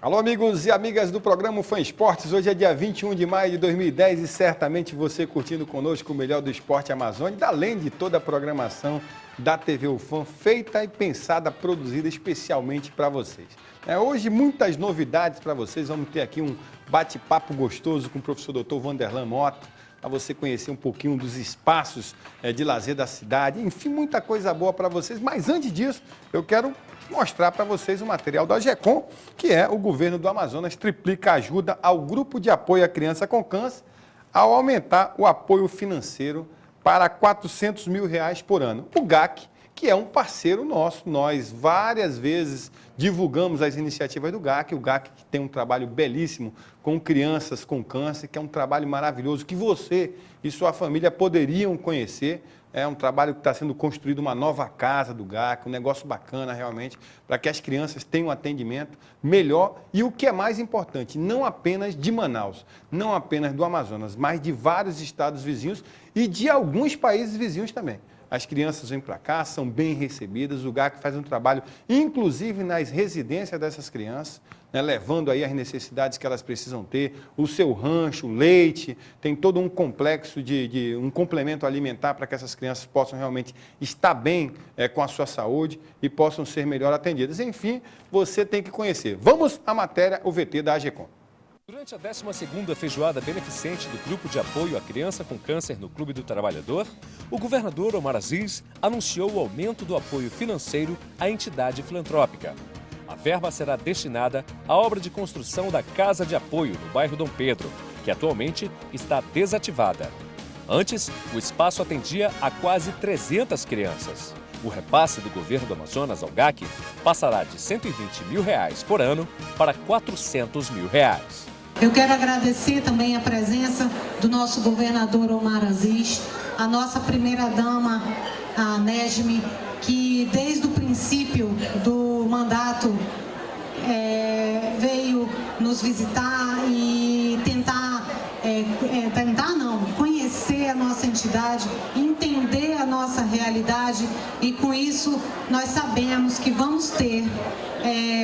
Alô, amigos e amigas do programa Fã Esportes. Hoje é dia 21 de maio de 2010 e certamente você curtindo conosco o melhor do esporte amazônico, além de toda a programação da TV UFAM, feita e pensada, produzida especialmente para vocês. Hoje, muitas novidades para vocês. Vamos ter aqui um bate-papo gostoso com o professor Dr. Vanderlan Mota, para você conhecer um pouquinho dos espaços de lazer da cidade. Enfim, muita coisa boa para vocês. Mas antes disso, eu quero mostrar para vocês o material da AGECOM, que é o governo do Amazonas triplica a ajuda ao grupo de apoio à criança com câncer ao aumentar o apoio financeiro para R$400 mil por ano. O GAC, que é um parceiro nosso, nós várias vezes divulgamos as iniciativas do GAC, o GAC que tem um trabalho belíssimo com crianças com câncer, que é um trabalho maravilhoso, que você e sua família poderiam conhecer. É um trabalho que está sendo construído uma nova casa do GAC, um negócio bacana realmente, para que as crianças tenham um atendimento melhor e o que é mais importante, não apenas de Manaus, não apenas do Amazonas, mas de vários estados vizinhos e de alguns países vizinhos também. As crianças vêm para cá, são bem recebidas, o GAC faz um trabalho, inclusive nas residências dessas crianças, levando aí as necessidades que elas precisam ter, o seu rancho, o leite, tem todo um complexo de um complemento alimentar para que essas crianças possam realmente estar bem com a sua saúde e possam ser melhor atendidas. Enfim, você tem que conhecer. Vamos à matéria, o VT da AGECOM. Durante a 12ª feijoada beneficente do Grupo de Apoio à Criança com Câncer no Clube do Trabalhador, o governador Omar Aziz anunciou o aumento do apoio financeiro à entidade filantrópica. A verba será destinada à obra de construção da Casa de Apoio no bairro Dom Pedro, que atualmente está desativada. Antes, o espaço atendia a quase 300 crianças. O repasse do governo do Amazonas ao GAC passará de R$120 mil por ano para R$400 mil. Eu quero agradecer também a presença do nosso governador Omar Aziz, a nossa primeira-dama, a Nejme, que desde o princípio do mandato veio nos visitar e conhecer a nossa entidade, entender a nossa realidade e com isso nós sabemos que vamos ter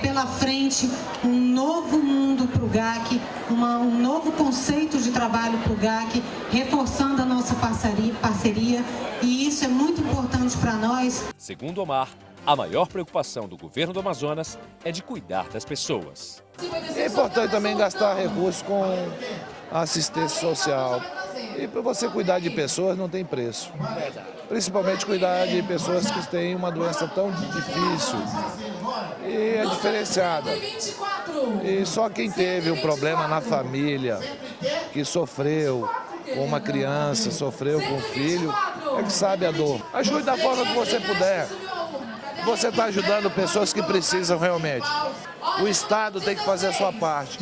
pela frente um novo mundo para o GAC, um novo conceito de trabalho para o GAC, reforçando a nossa parceria e isso é muito importante para nós. Segundo Omar, a maior preocupação do governo do Amazonas é de cuidar das pessoas. É importante também gastar recursos com assistência social. E para você cuidar de pessoas não tem preço. Principalmente cuidar de pessoas que têm uma doença tão difícil e é diferenciada. E só quem teve um problema na família, que sofreu com uma criança, sofreu com um filho, é que sabe a dor. Ajude da forma que você puder. Você está ajudando pessoas que precisam realmente. O Estado tem que fazer a sua parte,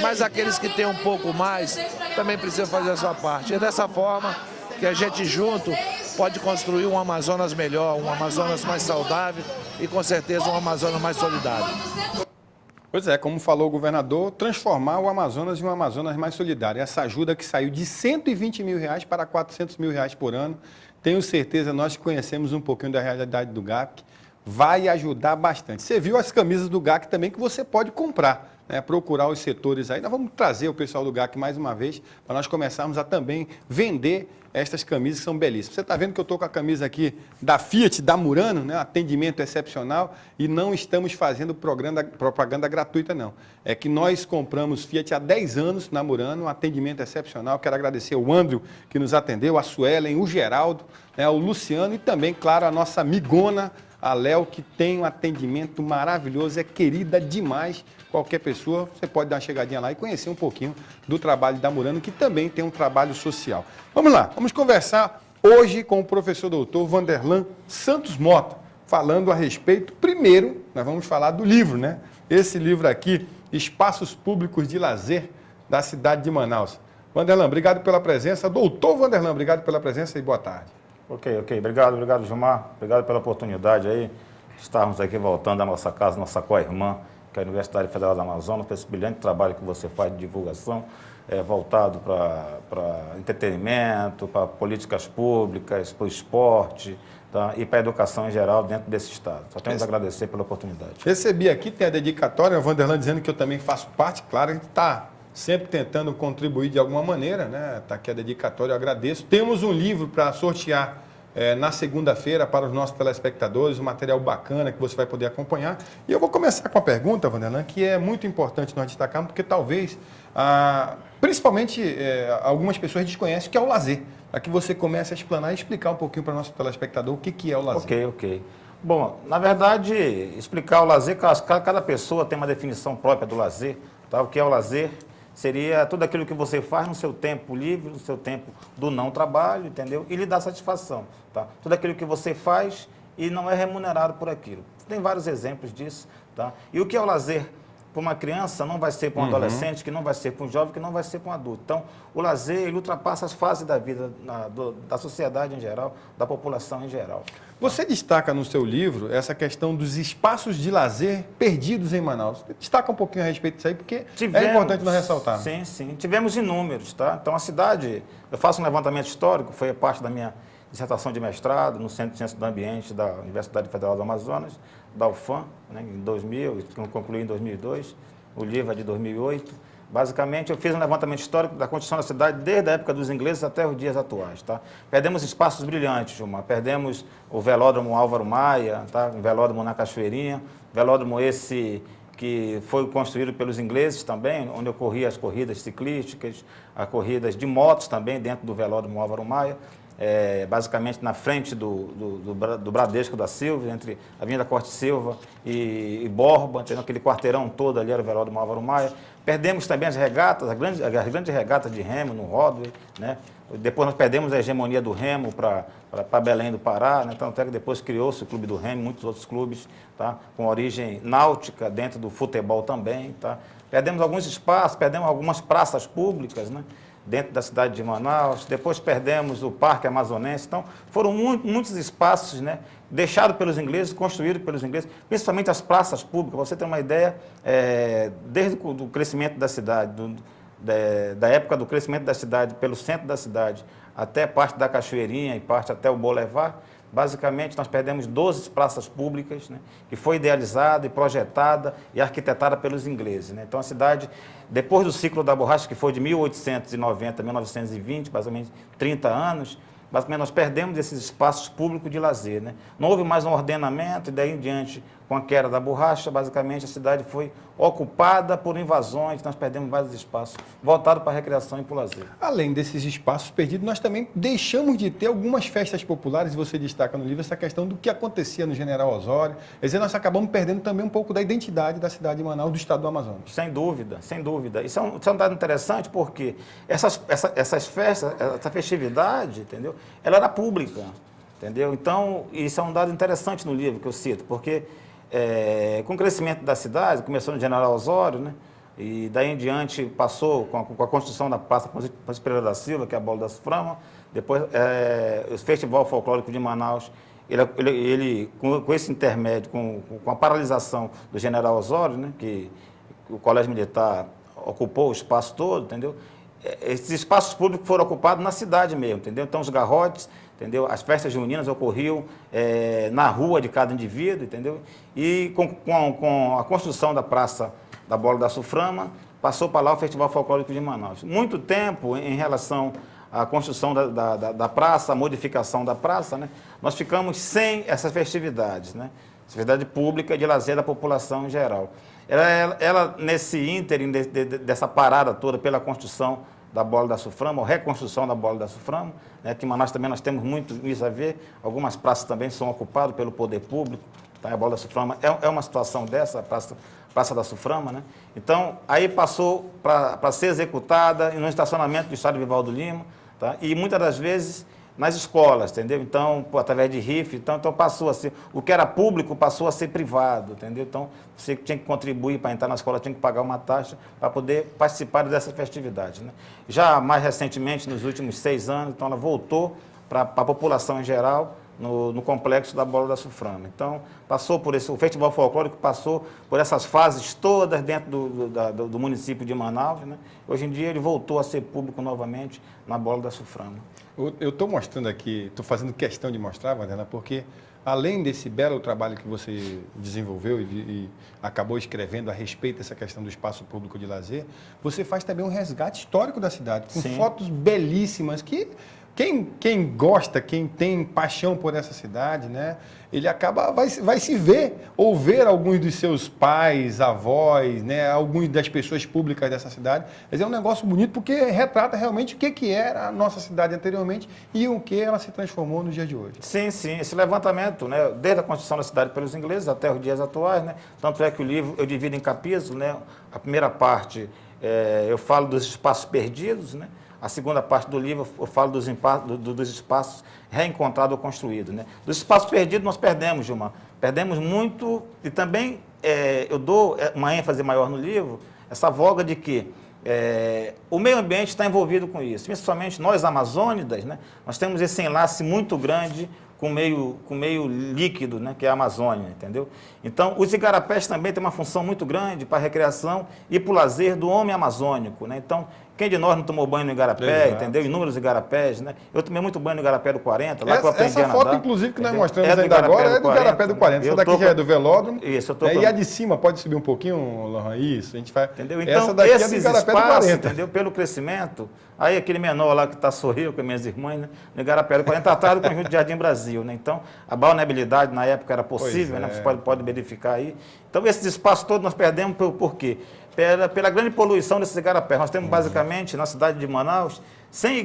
mas aqueles que têm um pouco mais também precisam fazer a sua parte. É dessa forma que a gente junto pode construir um Amazonas melhor, um Amazonas mais saudável e com certeza um Amazonas mais solidário. Pois é, como falou o governador, transformar o Amazonas em um Amazonas mais solidário. Essa ajuda que saiu de R$120 mil para R$400 mil por ano, tenho certeza, nós que conhecemos um pouquinho da realidade do GAC, vai ajudar bastante. Você viu as camisas do GAC também que você pode comprar, procurar os setores aí. Nós vamos trazer o pessoal do GAC mais uma vez para nós começarmos a também vender estas camisas que são belíssimas. Você está vendo que eu estou com a camisa aqui da Fiat, da Murano, atendimento excepcional e não estamos fazendo propaganda gratuita não. É que nós compramos Fiat há 10 anos na Murano, um atendimento excepcional. Quero agradecer o Andrew que nos atendeu, a Suelen, o Geraldo, o Luciano e também, claro, a nossa amigona, a Léo, que tem um atendimento maravilhoso, é querida demais. Qualquer pessoa, você pode dar uma chegadinha lá e conhecer um pouquinho do trabalho da Murano, que também tem um trabalho social. Vamos lá, vamos conversar hoje com o professor doutor Vanderlan Santos Mota, falando a respeito, primeiro, nós vamos falar do livro, Esse livro aqui, Espaços Públicos de Lazer da cidade de Manaus. Vanderlan, obrigado pela presença. Doutor Vanderlan, obrigado pela presença e boa tarde. Ok. Obrigado, Gilmar. Obrigado pela oportunidade aí de estarmos aqui voltando à nossa casa, nossa co-irmã, que é a Universidade Federal do Amazonas, para esse brilhante trabalho que você faz de divulgação, voltado para entretenimento, para políticas públicas, para o esporte, tá? E para a educação em geral dentro desse estado. Só temos a agradecer pela oportunidade. Recebi aqui, tem a dedicatória, o Vanderlan dizendo que eu também faço parte, claro, a gente está sempre tentando contribuir de alguma maneira, né? Está aqui a dedicatória, eu agradeço. Temos um livro para sortear na segunda-feira para os nossos telespectadores, um material bacana que você vai poder acompanhar. E eu vou começar com a pergunta, Vanderlan, que é muito importante nós destacarmos, porque talvez, principalmente, algumas pessoas desconhecem o que é o lazer. Para que você comece a explanar e explicar um pouquinho para o nosso telespectador o que é o lazer. Ok. Bom, na verdade, explicar o lazer, cada pessoa tem uma definição própria do lazer. Tá? O que é o lazer? Seria tudo aquilo que você faz no seu tempo livre, no seu tempo do não trabalho, entendeu? E lhe dá satisfação, tá? Tudo aquilo que você faz e não é remunerado por aquilo. Tem vários exemplos disso, tá? E o que é o lazer para uma criança não vai ser para um adolescente, que não vai ser para um jovem, que não vai ser para um adulto. Então, o lazer, ele ultrapassa as fases da vida, da sociedade em geral, da população em geral. Você destaca no seu livro essa questão dos espaços de lazer perdidos em Manaus. Destaca um pouquinho a respeito disso aí, porque é importante nós ressaltarmos. Sim. Tivemos inúmeros, tá? Então, a cidade, eu faço um levantamento histórico, foi parte da minha dissertação de mestrado no Centro de Ciências do Ambiente da Universidade Federal do Amazonas, da UFAM, né, em 2000, que eu concluí em 2002, o livro é de 2008. Basicamente, eu fiz um levantamento histórico da construção da cidade desde a época dos ingleses até os dias atuais. Tá? Perdemos espaços brilhantes, Gilmar. Perdemos o velódromo Álvaro Maia, tá? O velódromo na Cachoeirinha, velódromo esse que foi construído pelos ingleses também, onde ocorriam as corridas ciclísticas, as corridas de motos também dentro do velódromo Álvaro Maia. Basicamente na frente do Bradesco da Silva, entre a Avenida Corte Silva e Borba, entendeu? Aquele quarteirão todo ali era o velódromo Álvaro Maia. Perdemos também as regatas, as grandes regatas de remo no Rodway, né? Depois nós perdemos a hegemonia do remo para Belém do Pará, né? Então até que depois criou-se o Clube do Remo, muitos outros clubes, tá? Com origem náutica dentro do futebol também, tá? Perdemos alguns espaços, perdemos algumas praças públicas, né? Dentro da cidade de Manaus, depois perdemos o Parque Amazonense, então foram muitos espaços, né, deixados pelos ingleses, construídos pelos ingleses, principalmente as praças públicas. Para você ter uma ideia, desde o crescimento da cidade, da época do crescimento da cidade, pelo centro da cidade, até parte da Cachoeirinha e parte até o Boulevard, basicamente nós perdemos 12 praças públicas, né, que foi idealizada e projetada e arquitetada pelos ingleses. Né? Então a cidade, depois do ciclo da borracha, que foi de 1890 a 1920, basicamente 30 anos, basicamente nós perdemos esses espaços públicos de lazer. Né? Não houve mais um ordenamento e daí em diante, com a queda da borracha, basicamente a cidade foi ocupada por invasões, nós perdemos vários espaços voltados para a recreação e para o lazer. Além desses espaços perdidos, nós também deixamos de ter algumas festas populares, e você destaca no livro essa questão do que acontecia no General Osório. Quer dizer, nós acabamos perdendo também um pouco da identidade da cidade de Manaus, do estado do Amazonas. Sem dúvida, sem dúvida. Isso é um dado interessante porque essas festas, essa festividade, entendeu? Ela era pública, entendeu? Então, isso é um dado interessante no livro que eu cito, porque com o crescimento da cidade, começou no General Osório, né? E daí em diante passou com a construção da Praça Francisco Pereira da Silva, que é a Bola da Suframa, depois o Festival Folclórico de Manaus, ele com esse intermédio, com a paralisação do General Osório, né? Que o Colégio Militar ocupou o espaço todo, entendeu? Esses espaços públicos foram ocupados na cidade mesmo, entendeu? Então os garrotes, entendeu? As festas juninas ocorriam na rua de cada indivíduo, entendeu? E com a construção da Praça da Bola da Suframa, passou para lá o Festival Folclórico de Manaus. Muito tempo em relação à construção da praça, a modificação da praça, né? Nós ficamos sem essas festividades, né? Festividade pública de lazer da população em geral. Ela nesse ínterim dessa parada toda pela construção da Bola da Suframa, ou reconstrução da Bola da Suframa, né, que em Manaus também nós temos muito isso a ver, algumas praças também são ocupadas pelo poder público, tá? A Bola da Suframa é uma situação dessa, a Praça da Suframa, né? Então, aí passou para ser executada no estacionamento do estádio Vivaldo Lima, tá? E muitas das vezes nas escolas, entendeu? Então, através de rifa, então passou a ser, o que era público passou a ser privado, entendeu? Então, você tinha que contribuir para entrar na escola, tinha que pagar uma taxa para poder participar dessas festividades, né? Já mais recentemente, nos últimos 6 anos, então ela voltou para a população em geral, no complexo da Bola da Suframa. Então, passou por o Festival Folclórico passou por essas fases todas dentro do município de Manaus, né? Hoje em dia ele voltou a ser público novamente na Bola da Suframa. Eu estou mostrando aqui, estou fazendo questão de mostrar, Vanderlan, porque além desse belo trabalho que você desenvolveu e acabou escrevendo a respeito dessa questão do espaço público de lazer, você faz também um resgate histórico da cidade, com Sim. fotos belíssimas que quem gosta, quem tem paixão por essa cidade, né, ele vai se ver ou ver alguns dos seus pais, avós, né, algumas das pessoas públicas dessa cidade. Mas é um negócio bonito porque retrata realmente o que era a nossa cidade anteriormente e o que ela se transformou nos dias de hoje. Sim, sim. Esse levantamento, né, desde a construção da cidade pelos ingleses até os dias atuais, né, tanto é que o livro eu divido em capítulos, né, a primeira parte eu falo dos espaços perdidos, né, a segunda parte do livro eu falo dos espaços reencontrados ou construídos, né. Dos espaços perdidos nós perdemos, Gilmar, perdemos muito e também eu dou uma ênfase maior no livro, essa voga de que o meio ambiente está envolvido com isso, principalmente nós amazônidas, né, nós temos esse enlace muito grande com o meio líquido, né, que é a Amazônia, entendeu? Então, os igarapés também têm uma função muito grande para a recreação e para o lazer do homem amazônico, né? Então, quem de nós não tomou banho no igarapé, entendeu? Inúmeros igarapés, né? Eu tomei muito banho no igarapé do 40, lá que eu aprendi a nadar. Essa foto, inclusive, que nós mostramos do ainda agora, é do Igarapé Igarapé do 40. Essa daqui já é do velódromo. Isso, eu tô E a de cima, pode subir um pouquinho, Lohan? Isso, a gente faz. Entendeu? Então, essa daqui esses é do Igarapé do espaços, 40. entendeu? Pelo crescimento, aí aquele menor lá que está sorrindo com as minhas irmãs, né? No Igarapé do 40, atrás do conjunto de Jardim Brasil, né? Então, a balneabilidade na época era possível, né? Você pode verificar aí. Então, esses espaços todos nós perdemos por quê? Pela grande poluição desses igarapés. Nós temos basicamente na cidade de Manaus 100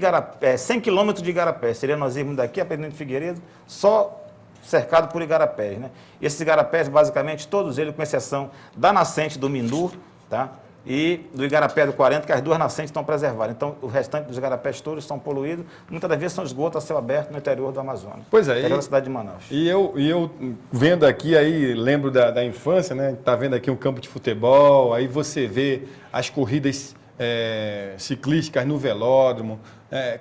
quilômetros de igarapés. Seria nós irmos daqui a Presidente Figueiredo só cercado por igarapés, né? E esses igarapés, basicamente, todos eles, com exceção da nascente do Mindu, tá? E do Igarapé do 40, que as duas nascentes estão preservadas. Então, o restante dos igarapés todos são poluídos. Muitas das vezes são esgotos a céu aberto no interior do Amazonas. Pois é. Interior da cidade de Manaus. E eu vendo aqui, aí lembro da infância, né? Tá vendo aqui um campo de futebol, aí você vê as corridas ciclísticas no velódromo,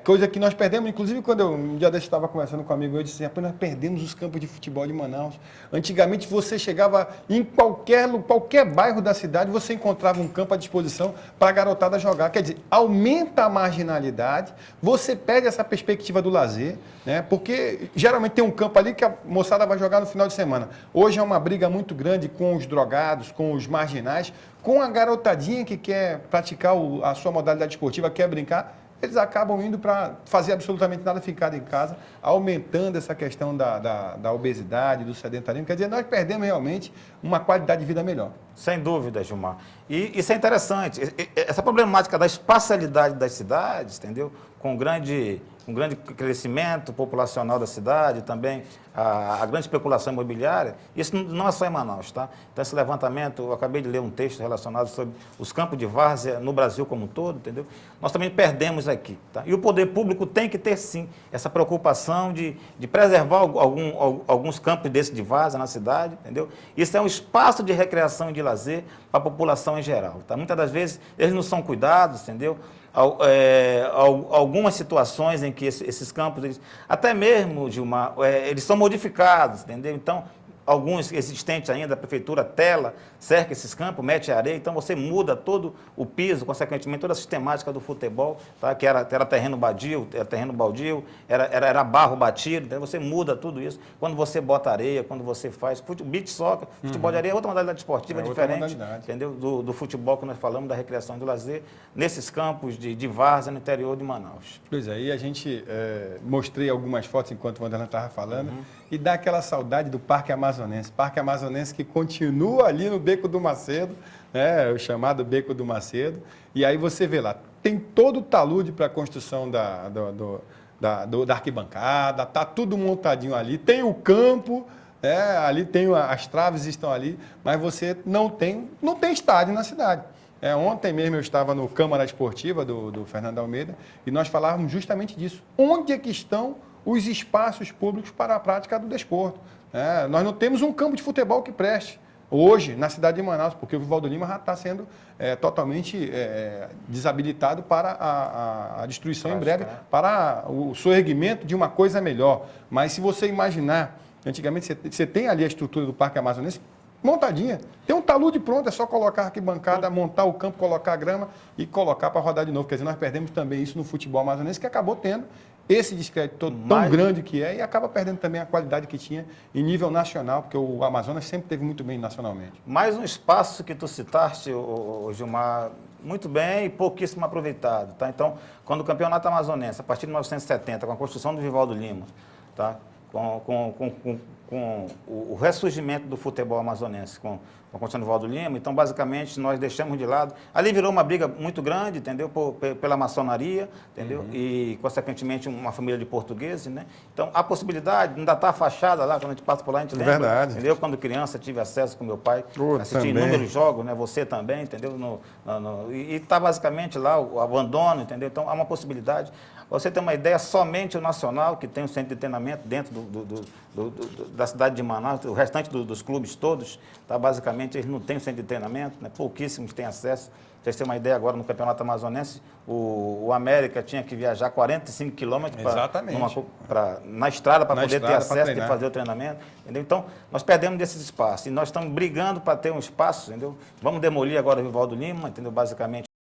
coisa que nós perdemos, inclusive quando um dia desse estava conversando com um amigo, eu disse assim, nós perdemos os campos de futebol de Manaus. Antigamente você chegava em qualquer bairro da cidade, você encontrava um campo à disposição para a garotada jogar. Quer dizer, aumenta a marginalidade, você perde essa perspectiva do lazer, né? Porque geralmente tem um campo ali que a moçada vai jogar no final de semana. Hoje é uma briga muito grande com os drogados, com os marginais, com a garotadinha que quer praticar a sua modalidade esportiva, quer brincar, eles acabam indo para fazer absolutamente nada, ficar em casa, aumentando essa questão da obesidade, do sedentarismo. Quer dizer, nós perdemos realmente uma qualidade de vida melhor. Sem dúvida, Gilmar. E isso é interessante. Essa problemática da espacialidade das cidades, entendeu? Com grande crescimento populacional da cidade, também a grande especulação imobiliária, isso não é só em Manaus, tá? Então, esse levantamento, eu acabei de ler um texto relacionado sobre os campos de várzea no Brasil como um todo, entendeu? Nós também perdemos aqui, tá? E o poder público tem que ter, sim, essa preocupação de preservar alguns campos desses de várzea na cidade, entendeu? Isso é um espaço de recreação e de lazer para a população em geral, tá? Muitas das vezes, eles não são cuidados, entendeu? Algumas situações em que esses campos, até mesmo, Gilmar, eles são modificados, entendeu? Então, alguns existentes ainda, a prefeitura tela, cerca esses campos, mete areia, então você muda todo o piso, consequentemente toda a sistemática do futebol, tá? Que era terreno baldio, era barro batido, então você muda tudo isso. Quando você bota areia, quando você faz beach soccer, futebol de areia é outra modalidade esportiva diferente, entendeu? Do futebol que nós falamos, da recreação e do lazer, nesses campos de várzea no interior de Manaus. Pois é, e a gente mostrei algumas fotos enquanto o Vanderlan estava falando, e dá aquela saudade do Parque Amazonense que continua ali no Beco do Macedo, né, o chamado Beco do Macedo, e aí você vê lá, tem todo o talude para a construção da arquibancada, tá tudo montadinho ali, tem o campo, ali tem as traves estão ali, mas você não tem estádio na cidade. Ontem mesmo eu estava no Câmara Esportiva do Fernando Almeida e nós falávamos justamente disso. Onde é que estão os espaços públicos para a prática do desporto? Nós não temos um campo de futebol que preste. hoje na cidade de Manaus, porque o Vivaldo Lima já está sendo totalmente desabilitado para a destruição em breve, para o soerguimento de uma coisa melhor. Mas se você imaginar, antigamente você tem ali a estrutura do Parque Amazonense montadinha, tem um talude pronto, é só colocar a arquibancada, montar o campo, colocar a grama e colocar para rodar de novo. Quer dizer, nós perdemos também isso no futebol amazonense, que acabou tendo esse descrédito tão grande que é e acaba perdendo também a qualidade que tinha em nível nacional, porque o Amazonas sempre teve muito bem nacionalmente. Mais um espaço que tu citaste, o Gilmar, muito bem e pouquíssimo aproveitado. Tá? Então, quando o Campeonato Amazonense, a partir de 1970, com a construção do Vivaldo Lima, tá? com o ressurgimento do futebol amazonense, com a construção do Vivaldo Lima, então, basicamente, nós deixamos de lado. Ali virou uma briga muito grande, entendeu? Pela maçonaria, entendeu? E, consequentemente, uma família de portugueses, né? Então, a possibilidade, ainda está a fachada lá, quando a gente passa por lá, a gente lembra. Verdade. Entendeu? Quando criança, tive acesso com meu pai, assisti também. inúmeros jogos, né? Você também, entendeu? E está, basicamente, lá o abandono, entendeu? Então, há uma possibilidade. Você tem uma ideia, somente o Nacional, que tem um centro de treinamento dentro da cidade de Manaus, o restante dos clubes todos, tá, basicamente, eles não têm um centro de treinamento, né, pouquíssimos têm acesso. Pra vocês terem uma ideia, agora no Campeonato Amazonense, o América tinha que viajar 45 quilômetros na estrada para poder ter acesso e fazer o treinamento. Entendeu? Então, nós perdemos desses espaços e nós estamos brigando para ter um espaço, entendeu? Vamos demolir agora o Vivaldo Lima, entendeu? Basicamente.